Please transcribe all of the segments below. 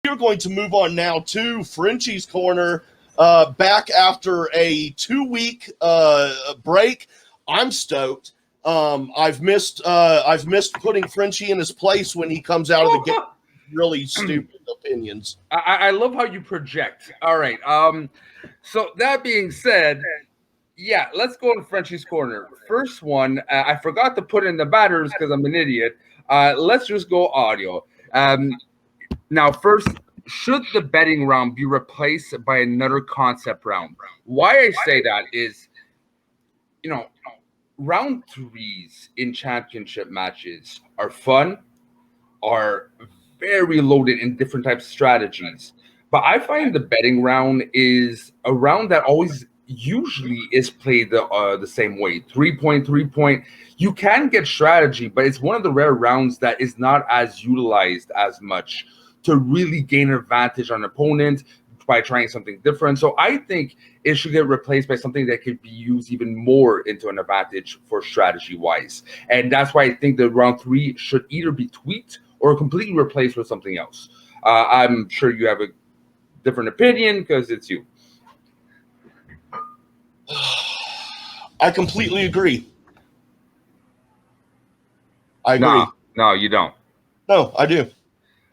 are going to move on now to Frenchie's Corner. Back after a 2-week break. I'm stoked. I've missed putting Frenchie in his place when he comes out of the game. Really stupid opinions. I love how you project. All right. So that being said, yeah, let's go to Frenchie's Corner. First one, I forgot to put in the batters because I'm an idiot. Let's just go audio. Now, first, should the betting round be replaced by another concept round? Why I say that is, round threes in championship matches are fun, are very loaded in different types of strategies. But I find the betting round is a round that always usually is played the same way. 3-point, 3-point. You can get strategy, but it's one of the rare rounds that is not as utilized as much to really gain an advantage on an opponent by trying something different. So I think it should get replaced by something that could be used even more into an advantage for strategy-wise. And that's why I think that round 3 should either be tweaked or completely replaced with something else. I'm sure you have a different opinion because it's you. I completely agree. I agree. No, you don't. No, I do.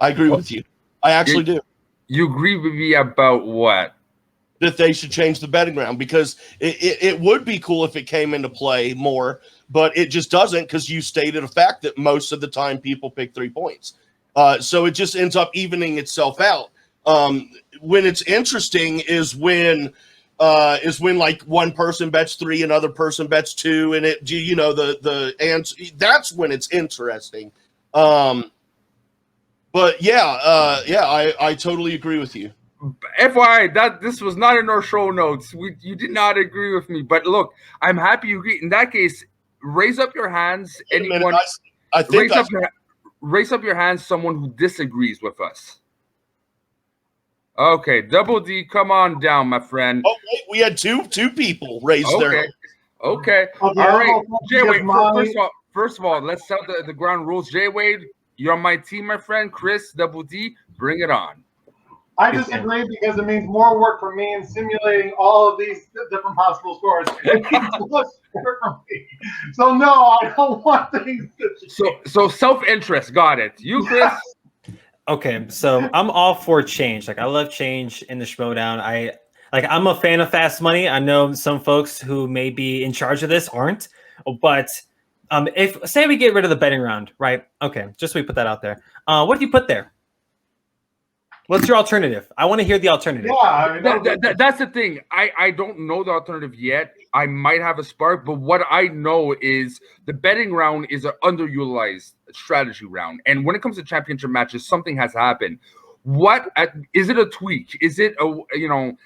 I agree with you. I actually do. You agree with me about what? That they should change the betting round, because it would be cool if it came into play more, but it just doesn't, because you stated a fact that most of the time people pick 3 points. So it just ends up evening itself out. When it's interesting is when like one person bets 3, another person bets 2, and the answer, that's when it's interesting. But I totally agree with you. FYI, that this was not in our show notes. You did not agree with me, but look, I'm happy you agree. In that case, raise up your hands. Anyone? Raise up your hands. Someone who disagrees with us. Okay, Double D, come on down, my friend. Oh wait, we had two people raise their hand. Okay. All right, Jay Wade. First of all, let's set the ground rules. Jay Wade, you're on my team, my friend. Chris, Double D, bring it on. I disagree because it means more work for me in simulating all of these different possible scores. It means less work for me. So no, I don't want things to change. So self-interest, got it. You, Chris? Okay, so I'm all for change. Like, I love change in the Schmodown. I'm a fan of fast money. I know some folks who may be in charge of this aren't, but if say we get rid of the betting round, right? Okay, just so we put that out there. What do you put there? What's your alternative? I want to hear the alternative. Yeah, I mean, that's the thing. I don't know the alternative yet. I might have a spark, but what I know is the betting round is an underutilized strategy round. And when it comes to championship matches, something has happened. Is it a tweak? Is it to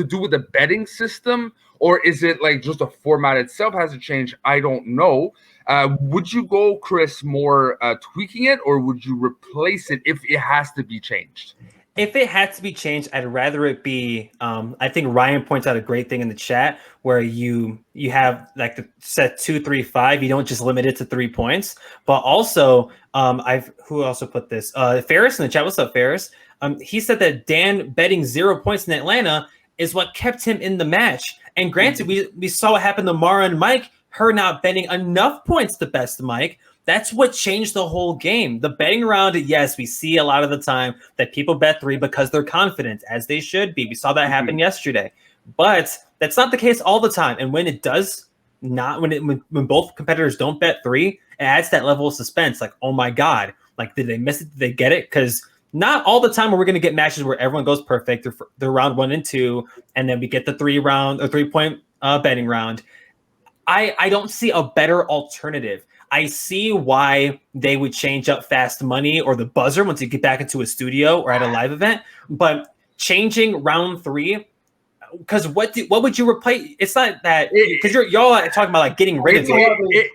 do with the betting system, or is it like just the format itself hasn't changed? I don't know. Would you go, Chris, more tweaking it, or would you replace it if it has to be changed? If it had to be changed, I'd rather it be. I think Ryan points out a great thing in the chat where you have like the set 2, 3, 5. You don't just limit it to 3 points, but also who also put this? Ferris in the chat. What's up, Ferris? He said that Dan betting 0 points in Atlanta is what kept him in the match. And granted, we saw what happened to Mara and Mike. Her not betting enough points to best Mike. That's what changed the whole game. The betting round, yes, we see a lot of the time that people bet 3 because they're confident, as they should be. We saw that happen yesterday. But that's not the case all the time. And when it does not, when both competitors don't bet 3, it adds that level of suspense. Like, oh my God, like, did they miss it? Did they get it? Because not all the time are we going to get matches where everyone goes perfect. They're round 1 and 2, and then we get the 3-point betting round. I don't see a better alternative. I see why they would change up fast money or the buzzer once you get back into a studio or at a live event, but changing round 3, because what would you replace? It's not that, because y'all are talking about like getting rid of it.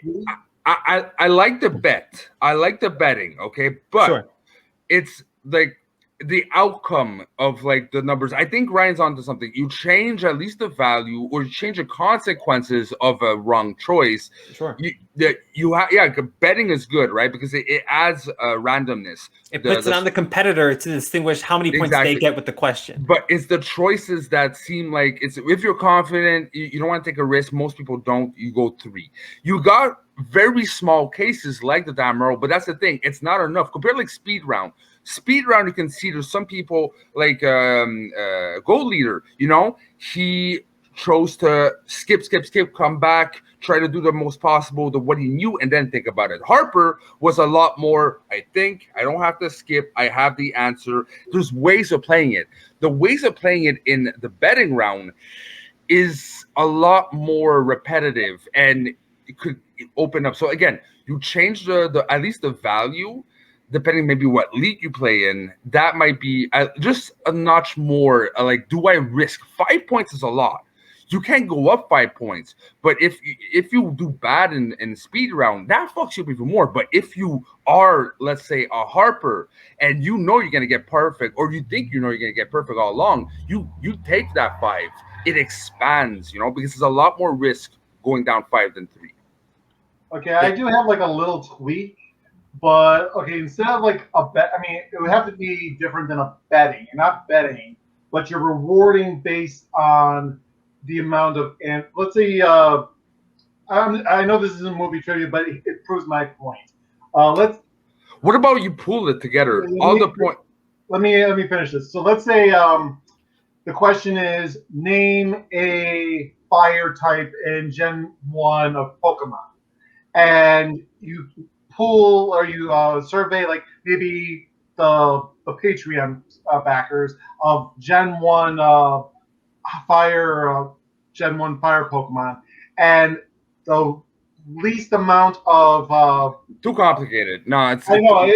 I like the bet. I like the betting, okay? But sure. It's like the outcome of like the numbers. I think Ryan's onto something. You change at least the value, or you change the consequences of a wrong choice. Sure. Betting is good, right? Because it adds randomness. It puts it on the competitor to distinguish how many points they get with the question. But it's the choices that seem like it's, if you're confident, you don't want to take a risk. Most people don't. You go 3. You got very small cases like the Damn Earl, but that's the thing. It's not enough. Compared to like speed round. Speed round, you can see there's some people like Gold Leader, he chose to skip, come back, try to do the most possible to what he knew, and then think about it. Harper was a lot more, I don't have to skip, I have the answer. There's ways of playing it. The ways of playing it in the betting round is a lot more repetitive, and it could open up. So again, you change the at least the value, depending maybe what league you play in, that might be just a notch more. Like, do I risk 5 points? Is a lot. You can't go up 5 points, but if you do bad in speed round, that fucks you up even more. But if you are, let's say, a Harper, and you're gonna get perfect, or you think you're gonna get perfect all along, you take that 5. It expands, because there's a lot more risk going down 5 than 3. Okay, I do have like a little tweak. But okay, instead of like a bet, I mean, it would have to be different than a betting. You're not betting, but you're rewarding based on the amount of. And let's say, I know this isn't movie trivia, but it proves my point. What about you pool it together? Let me finish this. So let's say the question is, name a fire type in Gen 1 of Pokemon, and you pool or you survey like maybe the Patreon backers of Gen 1 fire Pokemon, and the least amount of too complicated. No, it's I know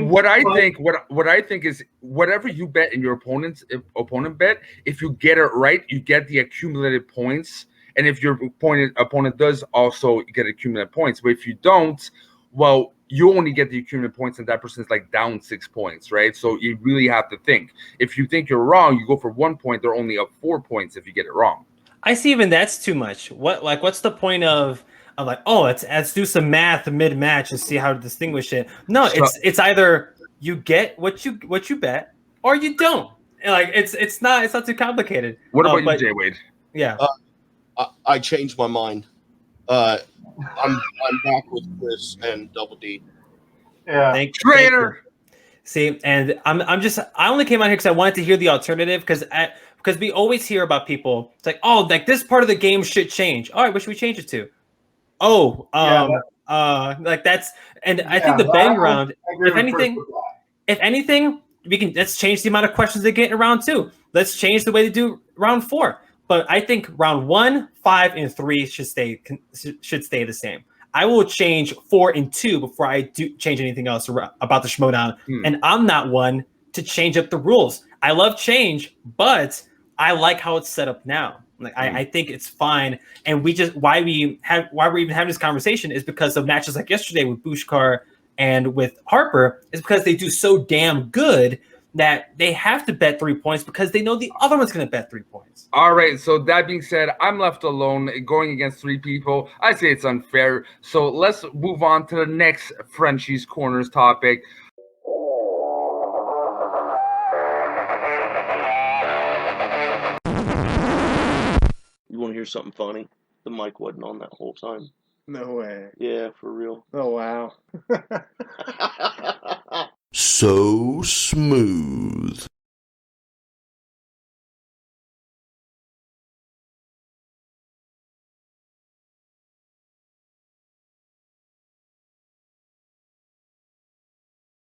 what I think is whatever you bet in your opponent bet, if you get it right, you get the accumulated points. And if your opponent does also get accumulated points, but if you don't, well, you only get the accumulated points, and that person's like down 6 points, right? So you really have to think. If you think you're wrong, you go for 1 point. They're only up 4 points if you get it wrong. I see. Even that's too much. What's the point of like, oh, let's do some math mid match and see how to distinguish it? No, it's either you get what you bet or you don't. Like it's not too complicated. What about you, Jay Wade? Yeah. I changed my mind. I'm back with Chris and Double D. Yeah. Thank Traitor. See, and I only came out here because I wanted to hear the alternative because we always hear about people. It's like, oh, like this part of the game should change. All right, what should we change it to? Oh, like that's, and I think the betting round. If anything, let's change the amount of questions they get in round 2. Let's change the way they do round 4. But I think round 1, 5, and 3 should stay the same. I will change 4 and 2 before I do change anything else about the Schmoedown. And I'm not one to change up the rules. I love change, but I like how it's set up now. Like I think it's fine. And why we're even having this conversation is because of matches like yesterday with Bushkar and with Harper, is because they do so damn good that they have to bet 3 points because they know the other one's going to bet 3 points. All right. So that being said, I'm left alone going against 3 people. I say it's unfair. So let's move on to the next Frenchie's Corners topic. You want to hear something funny? The mic wasn't on that whole time. No way. Yeah, for real. Oh, wow. So smooth.